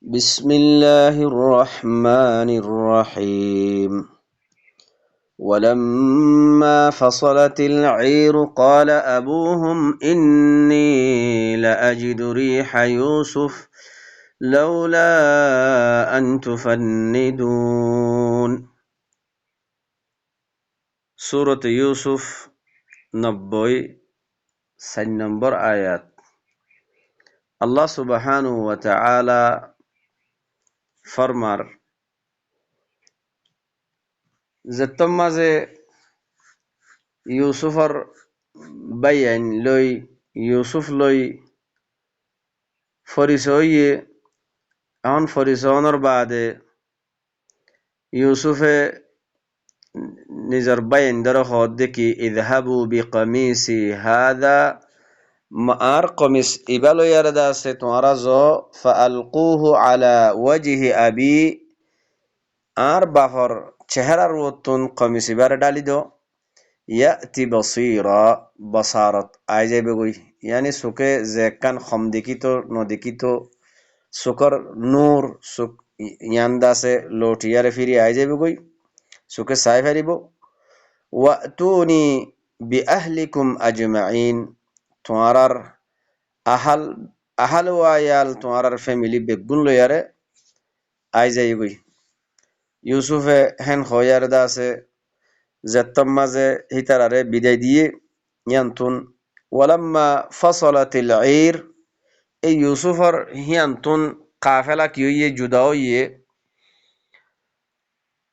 بسم الله الرحمن الرحيم ولما فصلت العير قال أبوهم إني لأجد ريح يوسف لولا أن تفندون سورة يوسف نبوي سن نمبر آيات الله سبحانه وتعالى فرمار زتمازه يوسفر بيان لوي يوسف لوي فريسوي آن فريسانر بعد يوسف نظر بيان در خود که اذهبوا بقميصي هذا مار قميص إبالو يردا ستوارزو فألقوه على وجه أبي آر بافر چهر روتون قميص بار دالي دو يأتي بصيرا بصارت آيجي بگوي يعني سوكي زيكان خم ديكي تو نو ديكي تو سكر نور سك ياندا سے لوٹیار فيري آيجي بگوي سوكي ساي فريبو وأتوني بأهلكم أجمعين توارر أهل وآيال توارر فاميلي بگون لو ياره آيجي بگوي يوسف هن خويار دا سے زتمازه هتراره بداية دي ينتون ولما فصلت العير اي يوسفر ينتون قافلة كيوية جداوية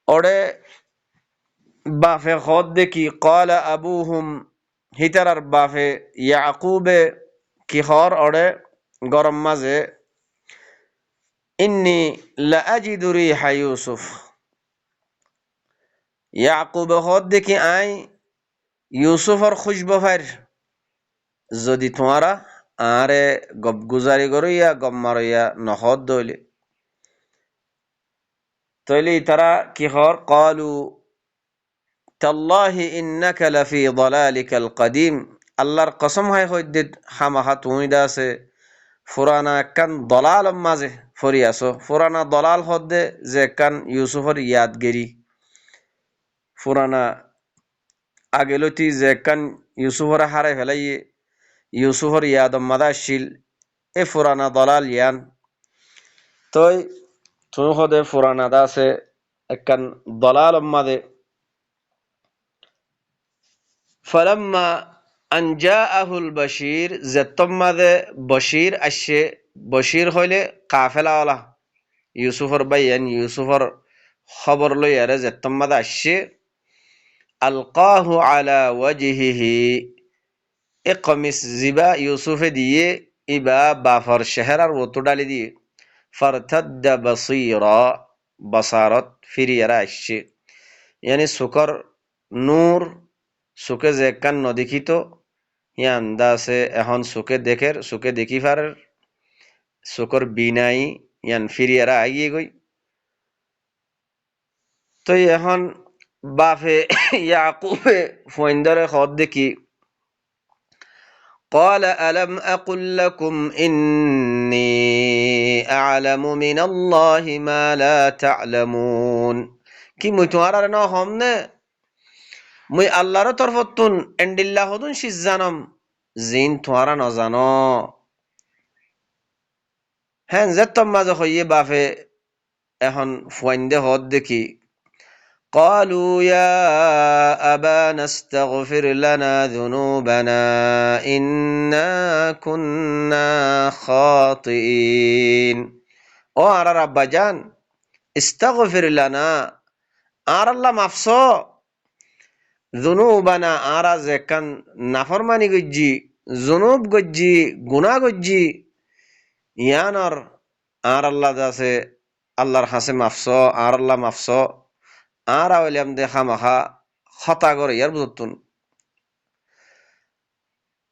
اور بافه خود کی قال ابوهم هترار بافه يعقوب کی خار اور گرم مزه إني لأجد ريح يوسف يعقوب خود کی آئی یوسفر خوش بفر যদি তোমারা আরে গপ গুজারি করিয়া গপ মারিয়া নহদ দইলে তইলে তারা কি হর قالوا تالله انك لفي ضلالك القديم আল্লাহর কসম হয় হইদ্দিত হামাহা তুমি দাসে ফুরানা কান দলাল মাঝে ফরিয়াছো ফুরানা দলাল হদ্দে যে কান ইউসুফর ইয়াদগিরি ফুরানা আগেলতি যে কান ইউসুফর হারাই ফেলাইয়ে ইউসুফর ইয়াদম মাদাশিল এ ফুরানা দলাল ইয়ান তই তুমি হদে ফুরানা দাসে একখান দলাল মাদে فلما أن جاءه البشير زتم ماذا بشير أشي بشير هولي قافلة ولا يوسفر بيان يوسفر خبر له يرى زتم ماذا أشي ألقاه على وجهه اقمس زبا يوسف دي إبا بافر شهر وطدال دي فارتد بصيرا بصارت في يرى أشي يعني سكر نور সুকে যে কান নদেখিত ইয়ান দাসে এখন সুকে দেখি ফারের সুকর বিনাই ইয়ান ফিরিয়ারা আগিয়ে গই তো এখন বাফে ইয়াকুবে ফইন্দরে খদ দেখি قال ألم أقل لكم إني أعلم من الله ما لا تعلمون কি মুই তোমার না হমনে মুই আল্লাহর তরফতুন এন্ডিল্লাহ হদুন শিজ জানম জিন তোমারা ন জানো হ্যাঁ যেতম মাঝে হইয়ে বাফে এখন ফুয়াইন্দে হদ দেখি قالوا يا أبانا استغفر لنا ذنوبنا إنا كنا خاطئين ও আরা রাব্বা জান استغفر لنا আর আল্লাহ মাফসো জুনুবানা আরা যে কান নাফরমানি গজ্জি জুনুব গজ্জি গুনাহ গজ্জি ইয়ানর আর আল্লাহ দাসে আল্লাহর হাসে মাফসো আর আল্লাহ মাফসো আর আওলিয়াম দেখা মাখা খতা করে ইয়ার বুঝতুন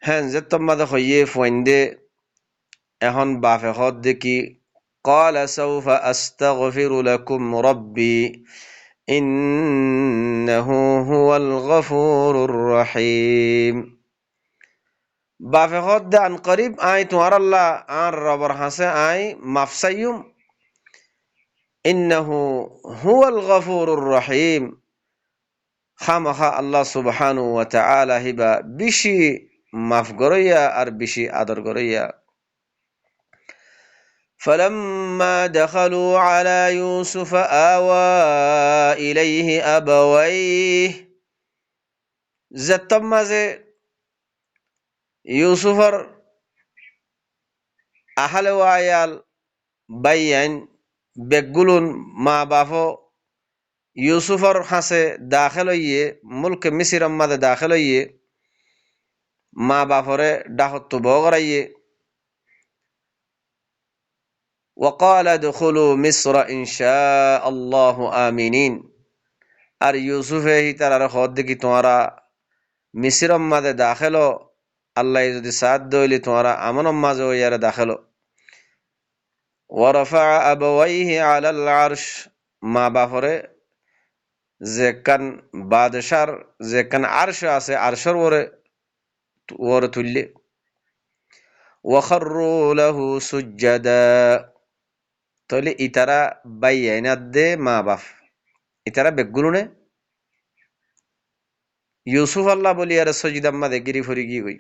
হ্যাঁ যে তোমাদের হইয়ে ফইন্দে এখন বাফে হদ দেখি قال سوف أستغفر لكم ربي إنه هو الغفور الرحيم বাফে হদ দে আন করিব আই তোমার আল্লাহ আর রবর হাসে আই মাফসাইয়ুম ইন্নাহু হুয়াল গফুরুর রহিম খামাখা আল্লাহ সুবহানাহু ওয়া তাআলা হিবা বেশি মাফ গরইয়া আর বেশি আদর গরইয়া فلما دخلوا على يوسف آوى إليه أبويه زتم মাঝে ইউসুফর আহলে ওয়ায়াল বাইয়ান বেগুলুন মা বাফো ইউসুফর হাসে দাখিল হইয়ে মুলক মিসির মাঝে দাখিল হইয়ে মা বাফরে ডাহত বগরাইয়ে وقال ادخلوا مصر إن شاء الله آمنين আর ইউসুফে হি তার খদ দেখি তোমারা মিসির মাঝে দাখিল আল্লাহ যদি সাথ দইলি তোমারা আমন মাঝে ইয়ারে দাখিল ورفع أبويه على العرش মা বাফরে যে কান বাদশার যে কান আরশ আছে আরশর ওরে তুললে وخروا له سجدا তাহলে ইতারা বাইয়াইনাত দে মা বাপ ইতারা বেগুলুনে ইউসুফ আল্লাহ বলি আর সজিদাম্মা দে গিরি ফরি গি গই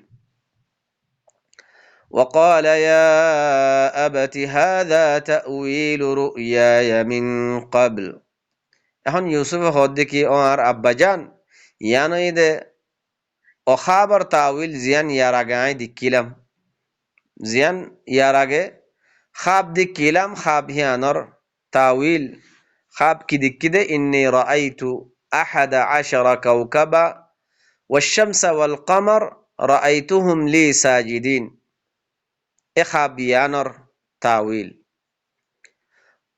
وقال يا أبت هذا تأويل رؤياي من قبل এখন ইউসুফ হদ দেখি ও আর আব্বাজান ইয়ানই দে ও খাবার তাউইল জিয়ান ইয়ার আগে আই দিকিলাম জিয়ান ইয়ার আগে খাব দিকিলাম খাব হিয়ানর তাউইল খাব কি দিকিদে ইন্নী রাআইতু আহাদা আশারা কাওকাবা والشمس والقمر رأيتهم لي ساجدين إخابيانر تاويل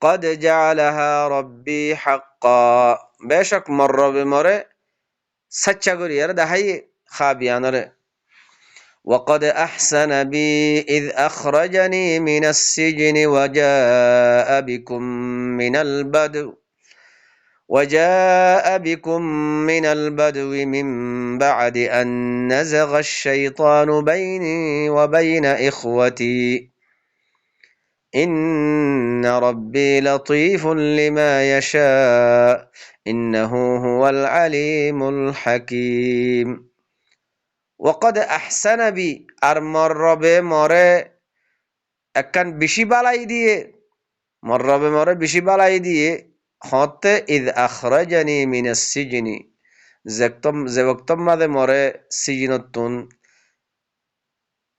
قد جعلها ربي حقا بشك مرة بمرة سچگور ير دهي خابيانر وقد أحسن بي إذ أخرجني من السجن وجاء بكم من البدو من بعد أن نزغ الشيطان بيني وبين إخوتي إن ربي لطيف لما يشاء إنه هو العليم الحكيم وقد أحسن بي أرمر بمره أكن بشي بالاي ديه مر بمره بشي بالاي ديه হতে ইদ আখরাজানি মিনাস সিজনি যে ওয়াক্তম মাদে মরে সিজনতুন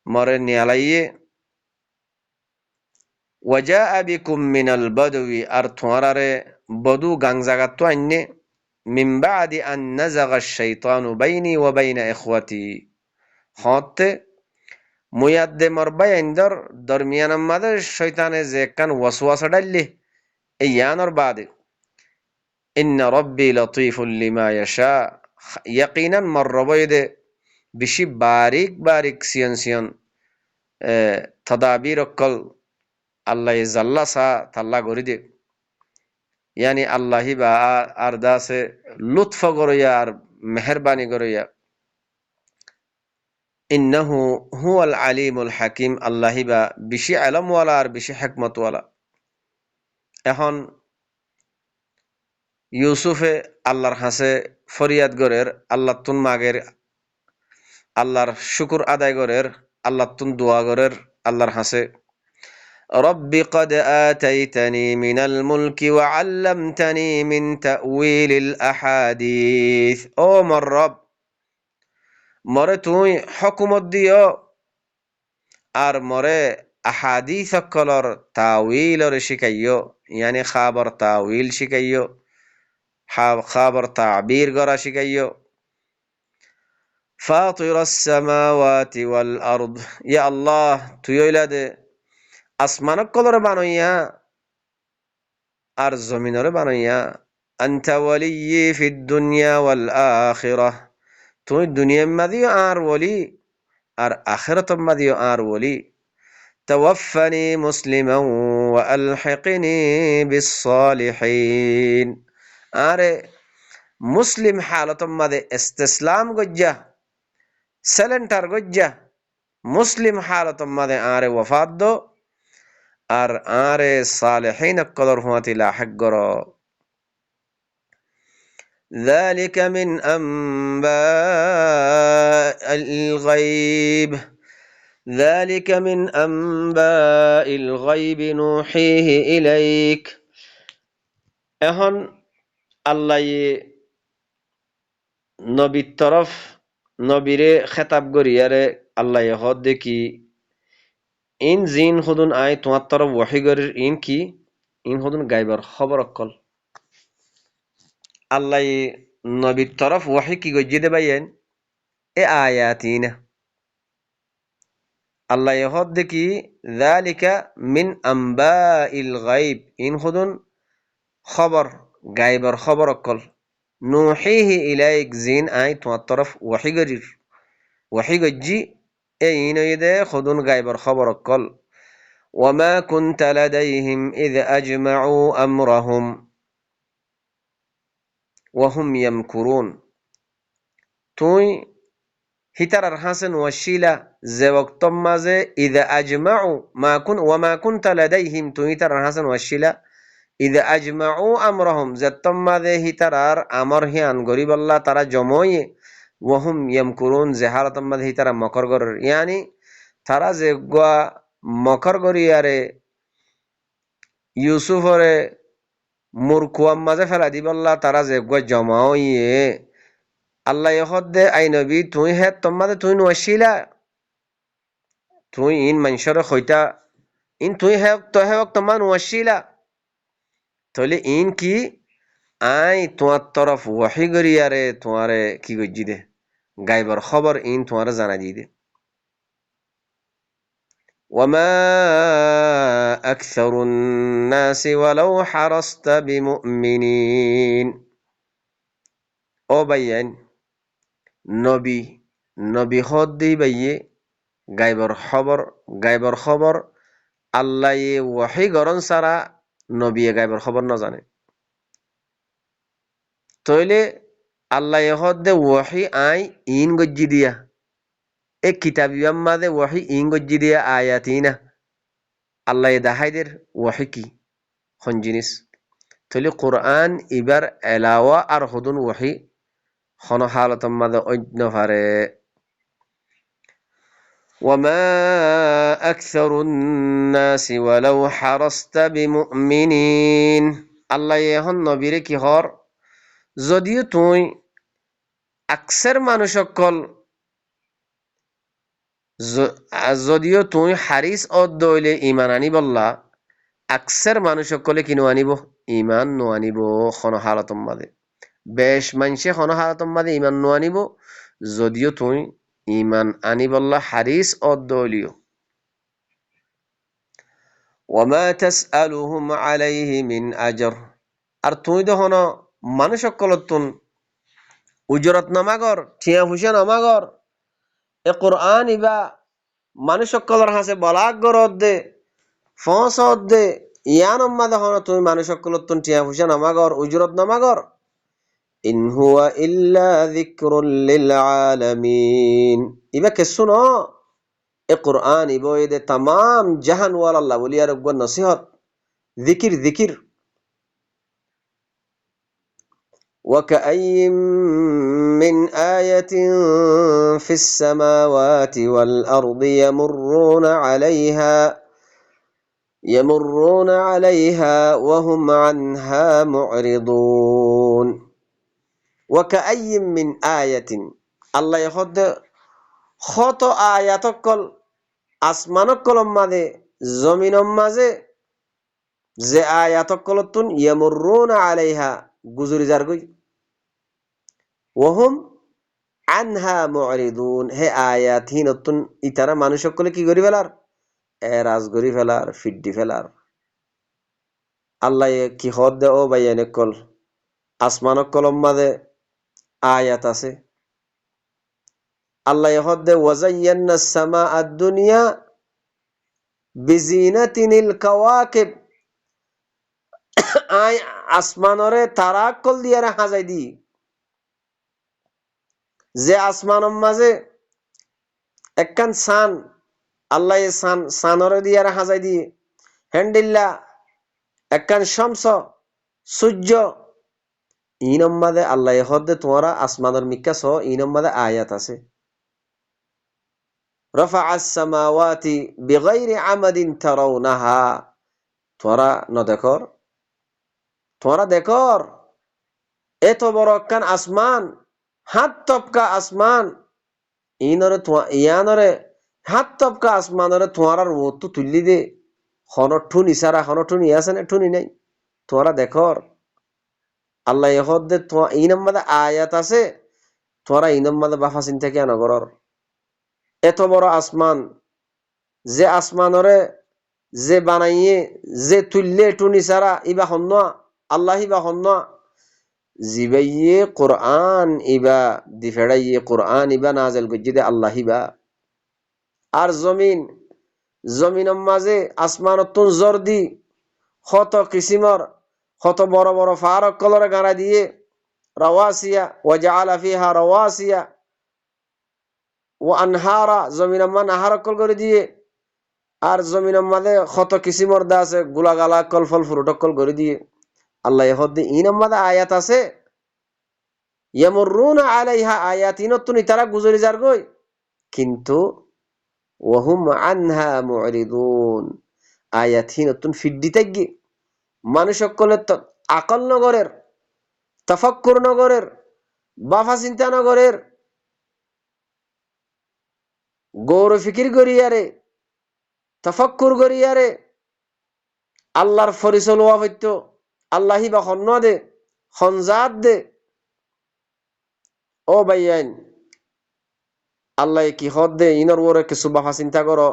মরে নিয়ালাইয়ে ওয়াজাআ বিকুম মিনাল বাদউই আর তোমারারে বদু গাং জাগাত তো আইনে মিন বাদি আন নাযাগা আশ-শাইতানু বাইনি ওয়া বাইনা ইখওয়াতি হতে মুয়াদ্দে মরবাই ইন্দর দরমিয়ানাম মাদে শয়তানে যে কান ওয়াসওয়াসা ডাললে ইয়ানর বাদে إن ربي لطيف لما يشاء يقينا مر بيده بشي باریک سيان تدابير كل الله يزلا سا تلا غريده يعني الله با ارداس لطف غريا مهرباني غريا إنه هو العليم الحكيم الله با بشي علم ولا بشي حكمت ولا এখন ইউসুফে আল্লাহর হাসে ফরিয়াদ গরের আল্লাহ তুন মাগের আল্লাহর শুকুর আদায় গরের আল্লাহ তুন দোয়া গরের আল্লাহর হাসে রব্বি قد آتيتني من الملك وعلمتني من تأويل الأحاديث ও মোর রব মরে তুই হুকুমত দিও আর মরে আহাদিস সকলর তাওয়িলর শিখাইও yani খাবার তাওয়িল শিখাইও خابر تعبير قرا شكيو فاطر السماوات والأرض يا الله تيولد أسمانك كل بانويا أرز من ربانويا أنت ولي في الدنيا والآخرة تو الدنيا مذيو آر ولي أر آخرة مذيو آر ولي توفني مسلما وألحقني بالصالحين আরে মুসলিম হালতম মাদে ইসতিসলাম গজ্জা সেলেন্টার গজ্জা মুসলিম হালতম মাদে আরে ওয়াফাত দো আর আরে সালেহিন কদর হুয়াতি লাহিক গর ذلك من أنباء الغيب ذلك من أنباء الغيب نوحيه إليك এখন আল্লাহ নবীর তরফ নবীরে খেতাব করিয়ারে আল্লাহ হদ দেখি ইন জিন হুদুন আই তোমার তরফ ওয়াহি গরির ইন কি ইন হুদুন গাইবার খবর অকল আল্লাহ নবীর তরফ ওয়াহি কি গজ্জি দে বাইয়েন এ আয়াতিনা আল্লাহ হদ দেখি যালিকা মিন আম্বাইল গাইব ইন হুদুন খবর গাইবার খবর অকল নুহিহি ইলাইক জিন আই তোমার তরফ ওয়াহি গরির ওয়াহি গজ্জি এ ইনইদে হুদুন গাইবার খবর অকল وما كنت لديهم إذ أجمعوا أمرهم وهم يمكرون তুই হিতারার হাসান ওয়াশিলা যে ওয়াক্ত মাঝে ইদা আজমাউ মা কুন ওয়া মা কুনতা লাদাইহিম তুই হিতারার হাসান ওয়াশিলা ইদা আজমাউ আমরহুম যে মাঝে হিতারার আমর হিয়ান গরিবাল্লাহ তারা জময়ে ওয়াহুম ইয়ামকুরুন যে হালাত মাঝে হিতারা মকর গরের ইয়ানি তারা যে গোয়া মকর গরিয়ারে ইউসুফরে মুরকুয়াম মাঝে ফেলা দিবাল্লাহ তারা যে গোয়া জমায়ে আল্লাহ হদ্দে আই নবী তুই হে তোমাদের তুই নশিলা তুই ইন মানুষের হইতা ইন তুই হে তো হে তোমার নশিলা তাহলে ইন কি আই তোমার তরফ ওয়াহি গরিয়ারে তোমারে কি গজ্জি দে গাইবার খবর ইন তোমারে জানা দি দে وما أكثر الناس ولو حرصت بمؤمنين ও বাইয়ান নবী নবী হদ দি বাইয়ে গাইবর খবর আল্লাহ ওয়াহি গরন সারা নবী গাইবর খবর না জানে তইলে আল্লাহ হদ দে ওয়াহি আই ইন গজ্জি দিয়া এ কিতাবিয়াম মাদে ওয়াহি ইন গজ্জি দিয়া আয়াতিনা আল্লাহ দাহাইদের ওয়াহি কি হন জিনিস তইলে কোরআন ইবার এলাওয়া আর হুদুন ওয়াহি হন হালতম মাদে অন্য ভারে وما أكثر الناس ولو حرصت بمؤمنين আল্লাহ এখন নবীরে কি হর যদিও তুই আকসার মানুষ সকল যদিও তুই হারিস অদ্দইলে ইমান আনি বললা আকসার মানুষ সকলে কিনো আনিব ইমান নো আনিব খন হালতম মাদে বেশ মানুষে খন হালতম মাদে ইমান নো আনিব যদিও তুই ইমান আনি বললা হারিস অদ্দইলিও ওয়ামা তাসআলুহুম আলাইহি মিন আজর আর তুই দেখোন মানুষ সকলতুন উজরত নামাগর ঠিয়া হুসেন নামাগর এ কোরআন ইবা মানুষ সকলের হাসে বলাক গরদ দে ফস দে ইয়ান আম্মা দেখোন তুই মানুষ সকলতুন ঠিয়া হুসেন নামাগর উজরত নামাগর ইন হুয়া ইল্লা যিকরুল লিল আলামিন ইবা কেসু ন এ কোরআন ইবো এদে तमाम জাহান ওয়াল আল্লাহ বলিয়ার গো নসিহত জিকির وكأي من آية في السماوات والأرض يمرون عليها وهم عنها معرضون وكأي من آية الله يخد خط آيات كل আসমান কলম মাঝে জমিন মাঝে যে আয়াত কলতুন ইয়ামুরুনা আলাইহা গুজরি যার গই ওহম আনহা মুরিদুন হে আয়াত হিনতুন ইতারা মানুষ সকলে কি করি ফেলার এরাজ করি ফেলার ফিড্ডি ফেলার আল্লাহ কি হদ দে ও বাইয়ানে কল আসমান কলম মাঝে আয়াত আছে আল্লাহ হদ দে ওয়াজাইয়ান্না সামা আদ-দুনিয়া বিজিনাতিনিল কাওয়াকিব আই আসমানরে তারা কল দিয়ারে হাজাই দি যে আসমানের মাঝে একখান সান আল্লাহ সানরে দিয়ারে হাজাই দি হেন্ডিল্লা একখান শমস সূর্য ইনম্মাদে আল্লাহ হদ্দে তোমারা আসমানের মিক্কা সহ ইনম্মাদে আয়াত আছে রফা আসসামাওয়াতি বিগাইরি আমাদিন তারাউনাহা তোরা ন দেখর তোরা দেখর এত বড় একখান আসমান হাত তপকা আসমান ইনরে ইয়ানরে হাত তপকা আসমানরে তোমার রোদ তুললি দে হনঠুন ইসারা হনঠুন ইয়াছে না ঠুনি নাই তোরা দেখর আল্লাহ ইহদ্দে ইনম্মাদে আয়াত আছে তোরা ইনম্মাদে বাফা চিন্তা কেন করর এত বড় আসমান যে আসমানরে যে বানাইয়ে যে তুললে টুনি সারা ইবা হন্য আল্লাহ ইবা হন্য জিবাইয়ে কোরআন ইবা দিফেড়াইয়ে কোরআন ইবা নাজেল গজ্জিদে আল্লাহ ইবা আর জমিনের মাঝে আসমানতুন জোর দি কত কিসিমর কত বড় বড় ফারক কলরে গাড়া দিয়ে রাওয়াসিয়া ওয়াজআলা ফিহা রাওয়াসিয়া ওয়া আনহারা জমিনের মান নাহারকল করে দিয়ে আর জমিনের মাঝে কত কিসিমর দা আছে গুলাগালা কল ফল ফুরুটকল করে দিয়ে আল্লাহ হদ্দি ইনার মাঝে আয়াত আছে ইয়ামুরুনা আলাইহা আয়াতিনতুন তারা গুজরি যার গই কিন্তু ওয়াহুম আনহা মুরিদুন আয়াতিনতুন ফিড্ডি তাগি মানুষ সকলের আকল নগরের তাফাক্কুর নগরের বাফা চিন্তা নগরের গৌর ফিকির করিয়ারে তাফাক্কুর করিয়ারে আল্লাহর ফরিসল হওয়া হইত আল্লাহি বা হন্য দে হনজাত দে ও ভাইয়াইন আল্লাহ কি হদ দে ইনর ওরে কিছু বাফা চিন্তা করো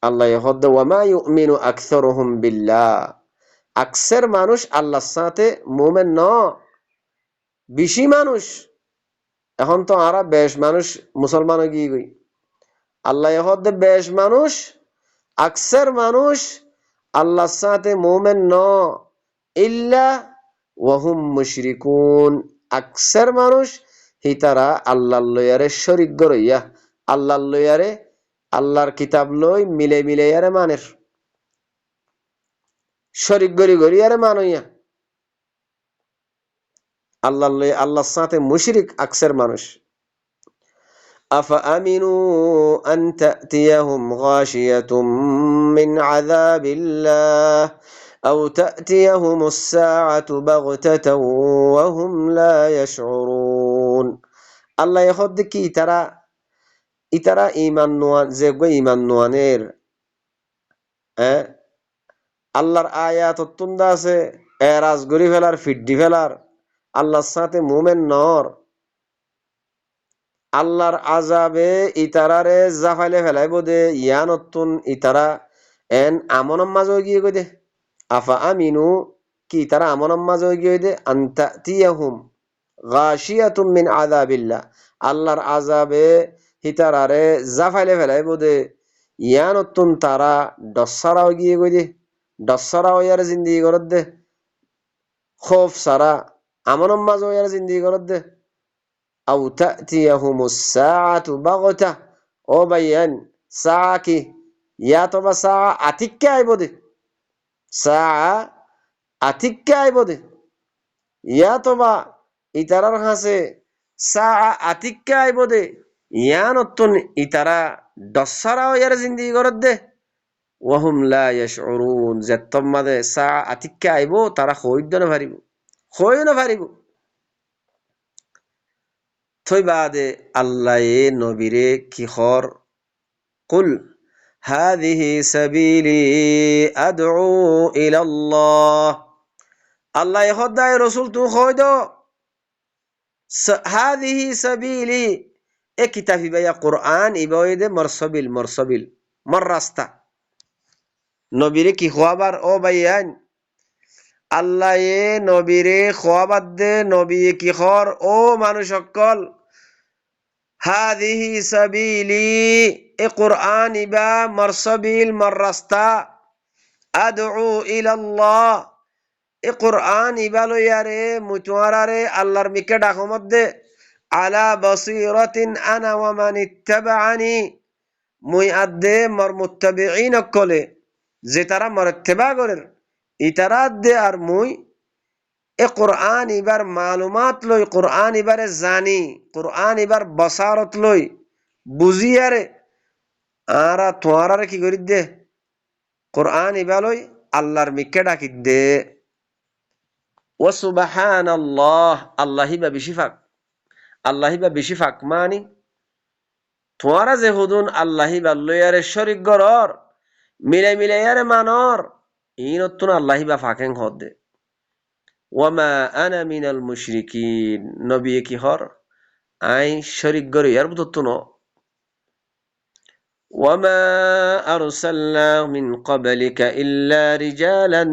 আল্লাহ হদ দে ওয়ামা ইউমিনু আকসারুহুম বিল্লাহ আকসার মানুষ আল্লাহর সাথে মুমিন ন বেশি মানুষ এখন তো আরা বেশ মানুষ মুসলমান গিয়ে গই আল্লাহ হদ দে বেশ মানুষ আকসার মানুষ আল্লাহর সাথে মুমিন ন ইল্লা ওয়াহুম মুশরিকুন আকসার মানুষ হিতারা আল্লাহর লয়ারে শরীক গরইয়া আল্লাহর লয়ারে আল্লাহর কিতাব লই মিলে মিলে ইয়ারে মানের শরীক গরি গরি ইয়ারে মানইয়া আল্লাহর লয় আল্লাহর সাথে মুশরিক আকসার মানুষ আফা আমিনু আন তাতিয়াহুম গাশিয়াতুম মিন আযাবিল্লাহ أو تأتيهم الساعة بغتة وهم لا يشعرون الله يخد কি ইতারা ঈমান নোয়ান যে গো ঈমান নোয়ানের আল্লাহর আয়াত অত্যন্ত আছে এরাজ গরি ফেলার ফিড্ডি ফেলার আল্লাহর সাথে মুমিন নর আল্লাহর আযাবে ইতারারে জাফাইলে ফেলাইব দে ইয়ানতুন ইতারা এন আমনম মাঝে গিয়ে কই দে আফা আমিনু কি তারা আমনম মাঝে গিয়ে দে আনতা তিয়াহুম গাশিয়াতুম মিন আযাবিল্লাহ আল্লাহর আযাবে হিতারারে জাফাইলে ফেলাইব দে ইয়ানতুন তারা ডসারাও গিয়ে কই দে ডসারাও ইয়ার জিন্দেগি করত দে খৌফ সারা আমনম মাঝে ইয়ার জিন্দেগি করত দে আও তাতিয়াহুমুস সাআতু বাগতা ও ভাইয়ান সাআ কি ইয়া তো বা সাআ আতিক্কে আইব দে সাআ আতিক্কে আইব দে ইয়া তো বা ইতারার হাসে সাআ আতিক্কে আইব দে ইয়া নতুন ইতারা ডসারাও ইয়ার জিন্দেগি করত দে ওয়াহুম লা ইয়াশউরুন যেতম মাদে সাআ আতিক্কে আইব তারা হইদ না পারিব হই না পারিব থই বাদে আল্লাহ নবীরে কি খর কুল হাদিহি সাবিলি আদউ ইলাল্লাহ আল্লাহ খোদায় রাসূল তু কইদ হাদিহি সাবিলি এ কিতাবি বায়া কুরআন ইবাইদে মারসাবিল মার রাস্তা নবীরে কি খোয়াবার ও ভাইয়ান আল্লাহ নবীরে খোয়াবার দে নবী কি খর ও মানুষ সকল হাদিহি সাবিলি এ কুরআন ইবা মারসাবিল মার রাস্তা আদউ ইলাল্লাহ এ কুরআন ইবা লয়ারে মুতওয়ারারে আল্লাহর মিকে ডাকমত দে আলা বসিরাতিন আনা ওয়া মান ইত্তাবাআনি মুই আদে মার মুত্তাবিঈন কলে যে তারা মরত্তেবা করেন ইতারাত দে আর মুই এ কোরআন ইবার মালুমাত লই কোরআন ইবারে জানি কোরআন ইবার বসারত লই বুঝিয়ারে আরা তোয়ারারে কি করি দে কোরআন ইবালই আল্লাহর মিকে ডাকি দে ও সুবহানাল্লাহ আল্লাহি বা বেশি ফাক মানি তোয়ারা যে হুদুন আল্লাহি বা লইয়ারে শরিক গরর মিলাইয়ারে মানর ইনতুন আল্লাহি বা ফাকেন হদ দে ওয়ামা আনা মিনাল মুশরিকিন নবী কি হর আই শরিক গরি ইয়ার বুততুন وما أرسلنا من قبلك إلا رجالا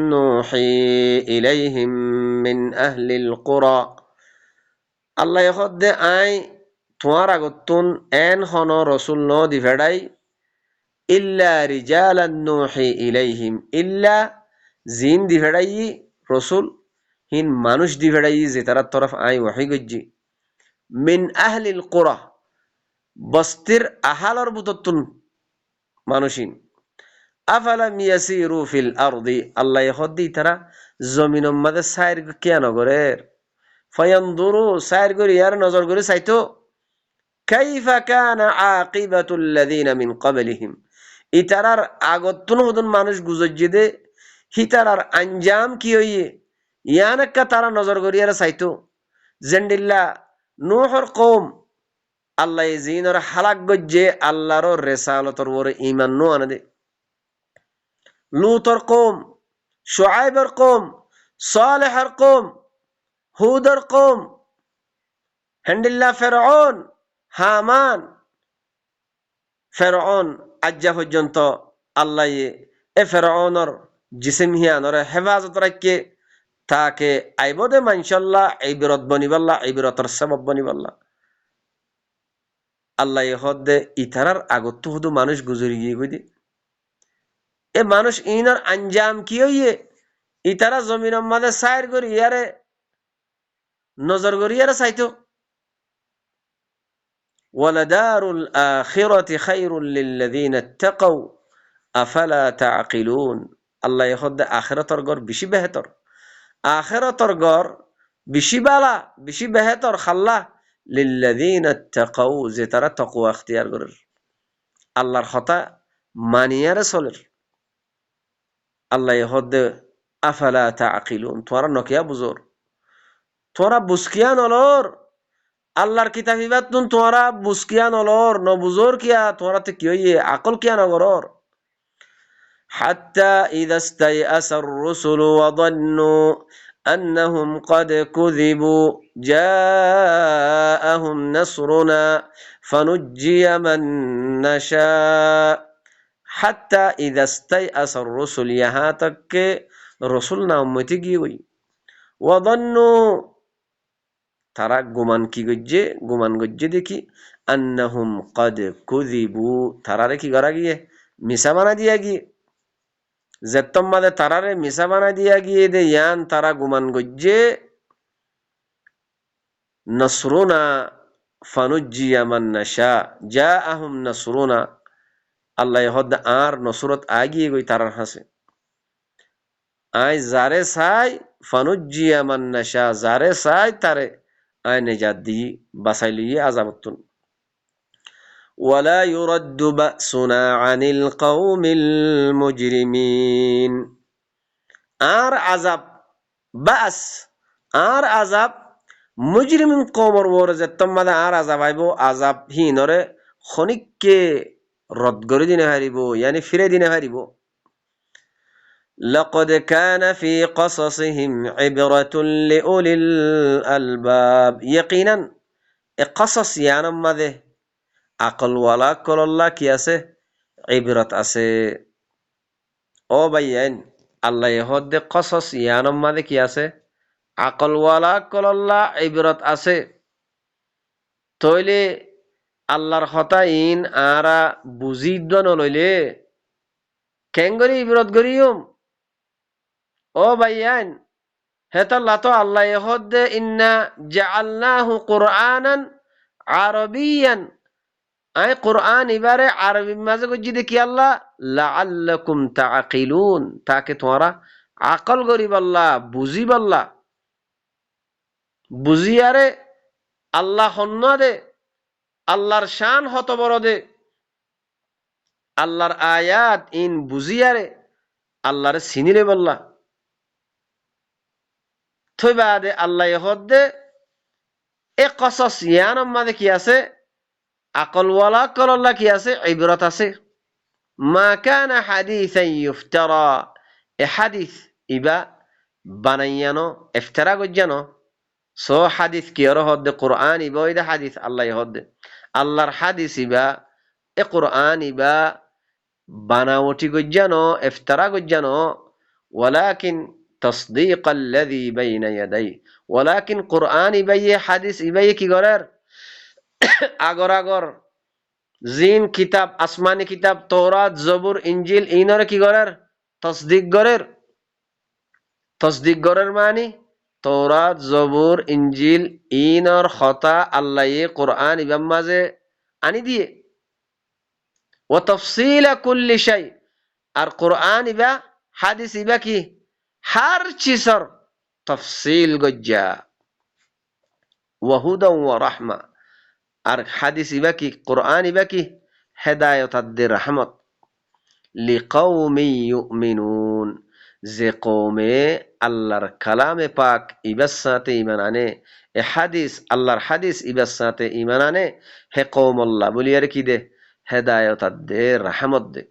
نوحي إليهم من أهل القرى الله يخد آي توارا قطن أن خنا رسول نو دي فداي إلا رجالا نوحي إليهم إلا زين دي فداي رسول هين مانوش دي فداي زيتر الطرف آي وحي قجي من أهل القرى বস্তির আহালার বুততুন মানুষিন আফালাম ইয়াসিরু ফিল আরদি আল্লাহ হদ্দি তারা জমিনের মধ্যে সাইর কেন গরের ফায়ানদুরু সাইর গরি আর নজর করে চাইতো কাইফা কানা আকিবাতুল লাযিনা মিন ক্বাবলিহিম ইতারার আগতুন হুদুন মানুষ গুজজ্জে দে হিতারার আঞ্জাম কি হইয়ে ইয়ানাক্কা তারা নজর করি আর চাইতো জেন্ডিল্লা নূহর কওম আল্লাহ জিনর হালাক গজ্জে আল্লাহর রেসালতর ওরে ঈমান নো আনদে লূতর কওম শুআয়বের কওম সালেহর কওম হুদর কওম হান্ডিল্লা ফিরআউন হামান ফিরআউন আজ্জা পর্যন্ত আল্লাহ এ ফিরআউনর জিসিম হিয়ানরে হেফাজত রাখকে তাকে আইবদে মানশাল্লাহ ইবরত বনিবাল্লাহ ইবরতর সবব বনিবাল্লাহ আল্লাহ হদ্দে ইতারার আগত হুদু মানুষ গুজরি গিয়ে গই এ মানুষ ইনার আঞ্জাম কি হইয়ে ইতারা জমিন মাঝে সাইর করি ইয়ারে নজর করি ইয়ারে চাইতো ওয়ালাদারুল আখিরাতি খায়রুল লিল্লাযিনা ইত্তাকাউ আফালা তাআকিলুন আল্লাহ হদ্দে আখিরাতর গর বেশি বেহতর আখিরাতর গর বেশি বালা বেশি বেহতর খাল্লা লিল্লাযিনা ইত্তাকাউ যে তারা তাকওয়া ইখতিয়ার করে আল্লাহর কথা মানিয়ারে চলের আল্লাহ হদ্দে আফালা তাআকিলুন তোরা নকিয়া বুজোর তোরা বুসকিয়া নলর আল্লাহর কিতাব ইবাদ তুন তোরা বুসকিয়া নলর ন বুজোর কিয়া তোরা তে কি হইয়ে আকল কিয়া নগরর হাত্তা ইযা ইস্তাইআসার রুসুল ওয়া যান্নু أنهم قد كذبوا جاءهم نصرنا فنجي من نشاء حتى إذا استيأس الرسل यहाँ तक के रसूल ना उम्मती की गई وظنوا তারা গুমান গজ্জে দেখি أنهم قد كذبوا তারারে কি করা গিয়ে মিছা বানা দিয়া গিয়ে যেতম মাদে তারারে মিছা বানা দিয়া গিয়ে দে ইয়ান তারা গুমান গজ্জে নসরুনা ফানুজ্জিয়া মান নাশা জাআহুম নসরুনা আল্লাহ হদ আর নসরত আগিয়ে গই তারার হাসে আই জারে সাই ফানুজ্জিয়া মান নাশা জারে সাই তারে আই নেজাত দি বাসাই লিয়ে আযাবতুন ওয়ালা ইউরাদ্দু বাসুনা আনিল কওমিল মুজরিমিন আর আযাব বাস আর আযাব মুজরিমিন কওমর ওরে যে তোমাদা আর আযাব আইবো আযাব হিনরে খনিককে রদ করে দিনে হারিব ইয়ানি ফিরে দিনে হারিব لقد كان في قصصهم عبرة لأولي الألباب يقينا قصص يعني ماذا عقل ولا كل الله كياسه عبرة أسه أو بيان الله يهود قصص يعني ماذا كياسه عقل ولا كل الله عبرة أسه تويلي আল্লাহর কথা ইন আরা বুঝিদ নলইলে কেঙ্গরি বিরোধ করিয়ম ও ভাইয়ান হেতাল্লাহ তো আল্লাহ হদ্দে ইন্না জাআলনাহু কুরআনান আরবিয়ান আই কোরআন এবারে আরবি মাঝে গজি দেখি আল্লাহ লাআল্লাকুম তাআকিলুন, তাকে তোমরা আকল করিবাল্লা, বুঝিবাল্লা, বুঝিয়ারে আল্লাহ হন্না দে, আল্লাহর শান হত বড় দে, আল্লাহর আয়াত ইন বুঝিয়ারে আল্লাহরে চিনিরে বললা। থই বাদে আল্লাহ হদ্দে এ কসস ইয়ানম মাঝে কি আছে, আকলওয়ালা কলল্লা কি আছে, ইবরত আছে। মা কানা হাদিসান ইফতারা, এ হাদিস ইবা বানাইয়ানো ইফতারা গজ্জানো। সো হাদিস কি আর হদ্দে কোরআন ইবা ওইদা হাদিস আল্লাহ হদ্দে আল্লাহর হাদিস ইবা এ কোরআন ইবা বানাওটি গজ্জানো ইফতারা গজ্জানো। ওয়ালাকিন তাসদীক আল্লাযী বাইনা ইয়াদাই, ওয়ালাকিন কোরআন ইবা হাদিস ইবা কি করার আগর আগর জিন কিতাব, আসমানি কিতাব, তৌরাত, জবুর, ইনজিল ইনরে কি করার তসদিক গরের। তসদিক গরের মানে তৌরাত, জবুর, ইনজিল ইনর খতা আল্লাহ কোরআন ইবাম মাঝে আনি দিয়ে। ও তফসিল কুল্লি শাই, আর কোরআন ইবা হাদিস ইবা কি হার চিসর তফসিল গজ্জা। ওয়াহুদাও ওয়া রাহমা, আর হাদিস ইবা কি কোরআন ইবা কি হেদায়ত আদ্দে রহমত। লিকাউমি ইউমিনুন, যে কৌমে আল্লাহর কালামে পাক ইবার সাথে ইমান আনে, এ হাদিস আল্লাহর হাদিস ইবার সাথে ইমান আনে, হে কৌম আল্লাহ বলিয়ার কি দে হেদায়ত আদ্দে রহমত দে।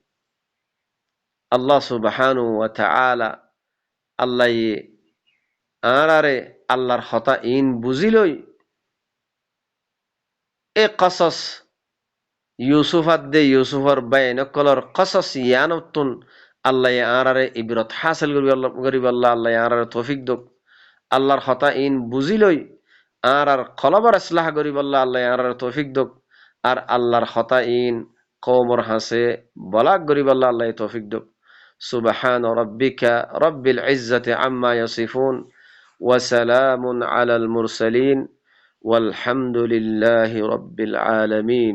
আল্লাহ সুবহানাহু ওয়া তাআলা আল্লাহ আরারে আল্লাহর হতা ইন বুঝিলই এ কসস ইউসুফ আদ্দে ইউসুফর বাইনকলর কসস ইয়ানতুন আল্লাহ আরারে ইবরত হাসিল করিব। আল্লাহ আল্লাহ আরারে তৌফিক দক। আল্লাহর হতা ইন বুঝিলই আর কলবর ইসলাহ করিব। আল্লাহ আল্লাহ আরারে তৌফিক দক। আর আল্লাহর হতা ইন কওমর হাসে বলাক করিব। আল্লাহ আল্লাহ তৌফিক দক। সুবহান রাব্বিকা রাব্বিল ইজ্জাতি আম্মা ইয়াসিফুন ওয়া সালামুন আলাল মুরসালিন ওয়ালহামদুলিল্লাহি রাব্বিল আলামিন।